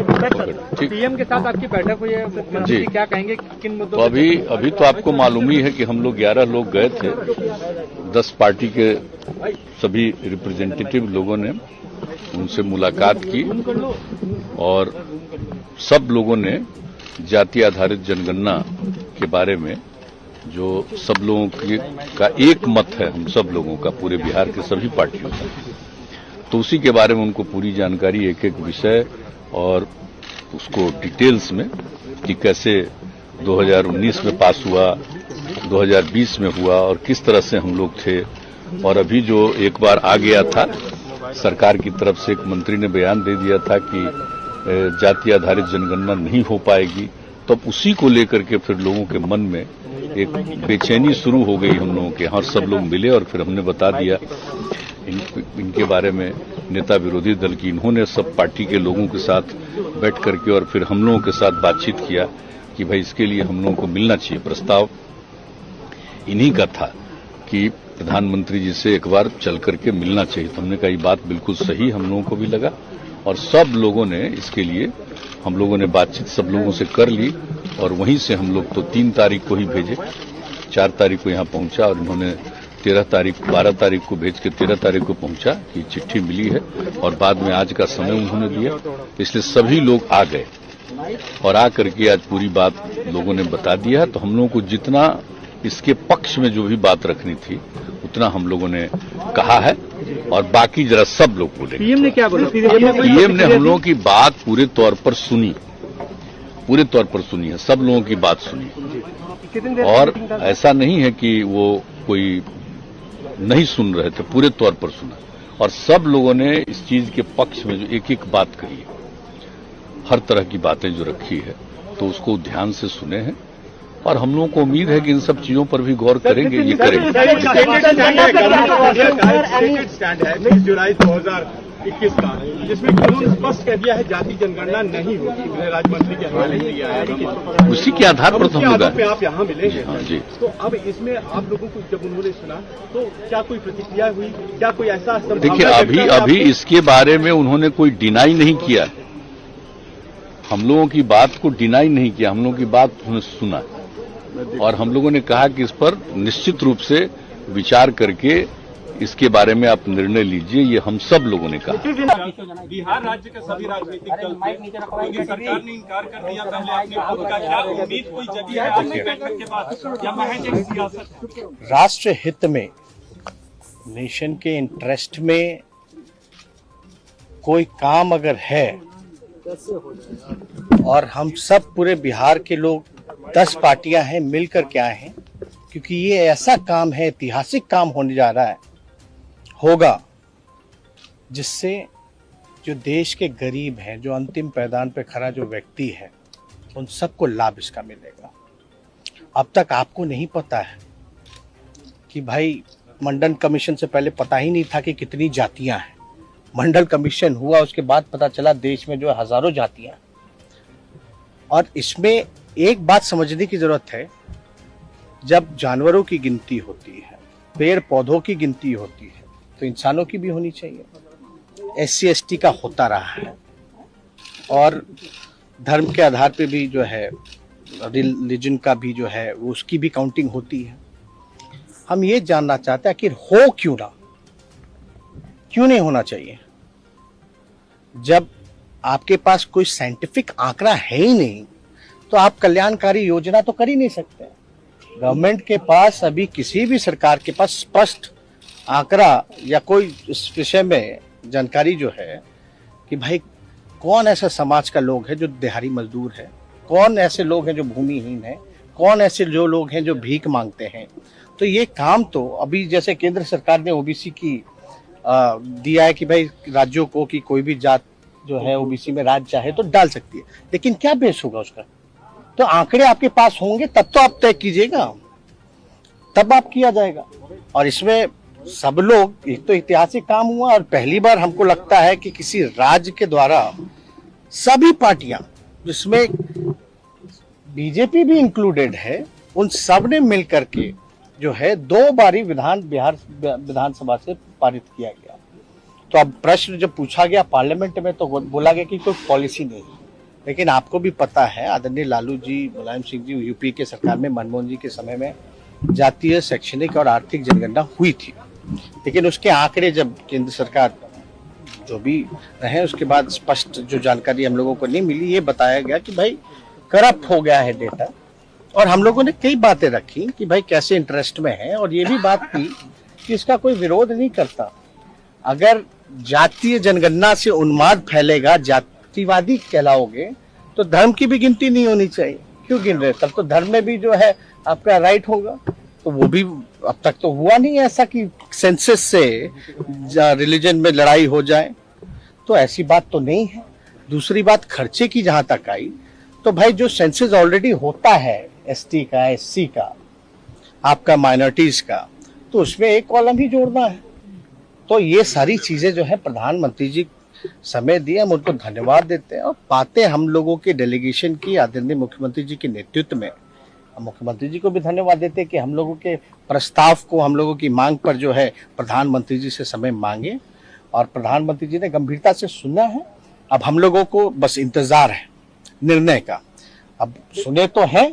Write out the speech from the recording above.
PM के साथ आपकी बैठक हुई है, मुख्यमंत्री क्या कहेंगे, किन मुद्दों तो अभी तो आपको मालूम ही है कि हम लोग 11 लोग गए थे, 10 पार्टी के सभी रिप्रेजेंटेटिव लोगों ने उनसे मुलाकात की और सब लोगों ने जाति आधारित जनगणना के बारे में जो सब लोगों का एक मत है, हम सब लोगों का, पूरे बिहार के सभी पार्टियों का, तो उसी के बारे में उनको पूरी जानकारी, एक एक विषय और उसको डिटेल्स में कि कैसे 2019 में पास हुआ, 2020 में हुआ और किस तरह से हम लोग थे। और अभी जो एक बार आ गया था, सरकार की तरफ से एक मंत्री ने बयान दे दिया था कि जाति आधारित जनगणना नहीं हो पाएगी, तब उसी को लेकर के फिर लोगों के मन में एक बेचैनी शुरू हो गई हम लोगों के यहाँ। सब लोग मिले और फिर हमने बता दिया इनके बारे में, नेता विरोधी दल की, इन्होंने सब पार्टी के लोगों के साथ बैठ करके और फिर हम लोगों के साथ बातचीत किया कि भाई इसके लिए हम लोगों को मिलना चाहिए। प्रस्ताव इन्हीं का था कि प्रधानमंत्री जी से एक बार चल करके मिलना चाहिए। तो हमने कहा ये बात बिल्कुल सही हम लोगों को भी लगा और सब लोगों ने इसके लिए, हम लोगों ने बातचीत सब लोगों से कर ली और वहीं से हम लोग तो 3 तारीख को ही भेजे, 4 तारीख को यहाँ पहुंचा और इन्होंने 12 तारीख को भेज के 13 तारीख को पहुंचा कि चिट्ठी मिली है और बाद में आज का समय उन्होंने दिया। इसलिए सभी लोग आ गए और आ करके आज पूरी बात लोगों ने बता दिया। तो हम लोगों को जितना इसके पक्ष में जो भी बात रखनी थी उतना हम लोगों ने कहा है और बाकी जरा सब लोग बोले। पीएम ने क्या बोला? पीएम ने हम लोगों की बात पूरे तौर पर सुनी है, सब लोगों की बात सुनी और ऐसा नहीं है कि वो कोई नहीं सुन रहे थे, पूरे तौर पर सुना और सब लोगों ने इस चीज के पक्ष में जो एक एक बात कही, हर तरह की बातें जो रखी है तो उसको ध्यान से सुने हैं और हम लोगों को उम्मीद है कि इन सब चीजों पर भी गौर करेंगे, ये करेंगे। जुलाई 2021 का, जिसमें उन्होंने स्पष्ट कह दिया है जाति जनगणना नहीं होगी, गृह राज्य मंत्री के हवाले से दिया है। उसी के आधार पर तो हम लोग आप यहाँ मिले हैं। हाँ जी। तो अब इसमें आप लोगों को जब उन्होंने सुना तो क्या कोई प्रतिक्रिया हुई, क्या कोई ऐसा? देखिए अभी इसके बारे में उन्होंने कोई डिनाई नहीं किया, हम लोगों की बात को डिनाई नहीं किया, हम लोगों की बात उन्होंने सुना और हम लोगों ने कहा कि इस पर निश्चित रूप से विचार करके इसके बारे में आप निर्णय लीजिए, ये हम सब लोगों ने कहा। बिहार राज्य के सभी राजनीतिक दल क्योंकि सरकार ने इनकार कर दिया, पहले आपने खुद का क्या उम्मीद कोई जगी है आज की बैठक के बाद या महज एक सियासत? राष्ट्र हित में, नेशन के इंटरेस्ट में कोई काम अगर है और हम सब पूरे बिहार के लोग 10 पार्टियां हैं मिलकर के आए हैं, क्योंकि ये ऐसा काम है, ऐतिहासिक काम होने जा रहा है, होगा, जिससे जो देश के गरीब हैं, जो अंतिम पायदान पे खड़ा जो व्यक्ति है, उन सबको लाभ इसका मिलेगा। अब तक आपको नहीं पता है कि भाई मंडल कमीशन से पहले पता ही नहीं था कि कितनी जातियां हैं। मंडल कमीशन हुआ, उसके बाद पता चला देश में जो हजारों जातियां हैं। और इसमें एक बात समझने की जरूरत है, जब जानवरों की गिनती होती है, पेड़ पौधों की गिनती होती है, तो इंसानों की भी होनी चाहिए। SC ST का होता रहा है और धर्म के आधार पे भी जो है, रिलीजन का भी जो है, उसकी भी काउंटिंग होती है। हम ये जानना चाहते हैं कि हो क्यों ना, क्यों नहीं होना चाहिए? जब आपके पास कोई साइंटिफिक आंकड़ा है ही नहीं तो आप कल्याणकारी योजना तो कर ही नहीं सकते। गवर्नमेंट के पास अभी, किसी भी सरकार के पास स्पष्ट आंकड़ा या कोई इस विषय में जानकारी जो है कि भाई कौन ऐसा समाज का लोग है जो दिहाड़ी मजदूर है, कौन ऐसे लोग हैं जो भूमिहीन है, कौन ऐसे जो लोग हैं जो भीख मांगते हैं। तो ये काम तो अभी जैसे केंद्र सरकार ने OBC की दिया है कि भाई राज्यों को कि कोई भी जात जो है OBC में राज्य चाहे तो डाल सकती है, लेकिन क्या बेस होगा उसका? तो आंकड़े आपके पास होंगे तब तो आप तय कीजिएगा, तब आप किया जाएगा। और इसमें सब लोग, एक तो ऐतिहासिक काम हुआ और पहली बार हमको लगता है कि किसी राज्य के द्वारा सभी पार्टियां, जिसमें BJP भी इंक्लूडेड है, उन सब ने मिलकर के जो है 2 बारी बिहार विधानसभा से पारित किया गया। तो अब प्रश्न जब पूछा गया पार्लियामेंट में तो बोला गया कि कोई पॉलिसी नहीं, लेकिन आपको भी पता है आदरणीय लालू जी, मुलायम सिंह जी, यूपी के सरकार में, मनमोहन जी के समय में जातीय, शैक्षणिक और आर्थिक जनगणना हुई थी, लेकिन उसके आंकड़े जब केंद्र सरकार जो भी रहे उसके बाद स्पष्ट जो जानकारी हम लोगों को नहीं मिली, ये बताया गया कि भाई करप्ट हो गया है डेटा। और हम लोगों ने कई बातें रखी कि भाई कैसे इंटरेस्ट में है, और ये भी बात की कि इसका कोई विरोध नहीं करता। अगर जातीय जनगणना से उन्माद फैलेगा, जातिवादी कहलाओगे, तो धर्म की भी गिनती नहीं होनी चाहिए। क्यों गिन रहे? तब तो धर्म में भी जो है आपका राइट होगा। तो वो भी अब तक तो हुआ नहीं ऐसा कि सेंसस से रिलीजन में लड़ाई हो जाए, तो ऐसी बात तो नहीं है। दूसरी बात खर्चे की जहां तक आई, तो भाई जो सेंसस ऑलरेडी होता है एसटी का, एससी का, आपका माइनॉरिटीज का, तो उसमें एक कॉलम ही जोड़ना है। तो ये सारी चीजें जो है प्रधानमंत्री जी समय दिए, हम उनको धन्यवाद देते हैं। और बातें हम लोगों के डेलीगेशन की आदरणीय मुख्यमंत्री जी के नेतृत्व में, हम मुख्यमंत्री जी को भी धन्यवाद देते हैं कि हम लोगों के प्रस्ताव को, हम लोगों की मांग पर जो है प्रधानमंत्री जी से समय मांगे, और प्रधानमंत्री जी ने गंभीरता से सुना है। अब हम लोगों को बस इंतजार है निर्णय का। अब सुने तो हैं,